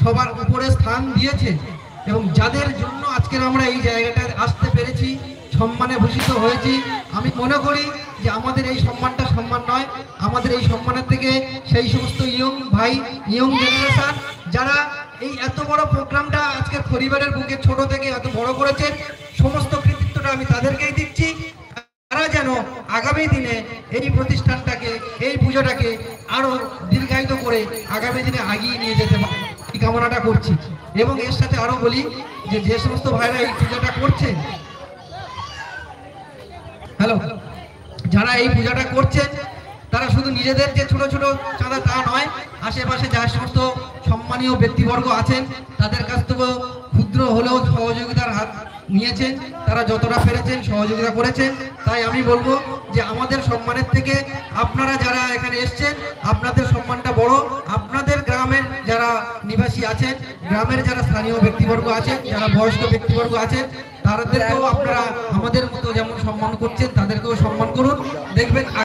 সবার উপরে স্থান দিয়েছে এবং যাদের জন্য আজকের আমরা এই জায়গাটায় আসতে পেরেছি, সম্মানে ভূষিত হয়েছি। আমি মনে করি যে আমাদের এই সম্মানটা সম্মান নয়, আমাদের এই সম্মানের থেকে সেই সমস্ত ইয়ং ভাই, ইয়ং জেনারেশন যারা এই এত বড় প্রোগ্রামটা আজকের পরিবারের বুকে ছোট থেকে এত বড় করেছে, সমস্ত কৃতিত্বটা আমি তাদেরকেই দিচ্ছি। তারা যেন আগামী দিনে এই প্রতিষ্ঠানটাকে, এই পুজোটাকে আরো দীর্ঘায়িত করে আগামী দিনে এগিয়ে নিয়ে যেতে পারে, এই কামনাটা করছি। এবং এর সাথে আরো বলি যে যে সমস্ত ভাইরা এই পূজাটা করছেন, হ্যালো, যারা এই পূজাটা করছেন তারা শুধু নিজেদের যে ছোট ছোট চাঁদা তা নয়, আশেপাশে যা সমস্ত সম্মানীয় ব্যক্তিবর্গ আছেন তাদের কাছ থেকেও ক্ষুদ্র হলেও সহযোগিতার হাত নিয়েছেন, তারা যতটা পেরেছেন সহযোগিতা করেছেন। তাই আমি বলবো যে আমাদের সম্মানের থেকে আপনারা যারা এখানে এসছেন আপনাদের সম্মানটা বড়। আপনাদের গ্রামের যারা নিবাসী আছেন, গ্রামের যারা স্থানীয় ব্যক্তিবর্গ আছেন, যারা বয়স্ক ব্যক্তিবর্গ আছেন, তাদেরকেও আপনারা আমাদের মতো যেমন সম্মান করছেন তাদেরকেও সম্মান করুন। দেখবেন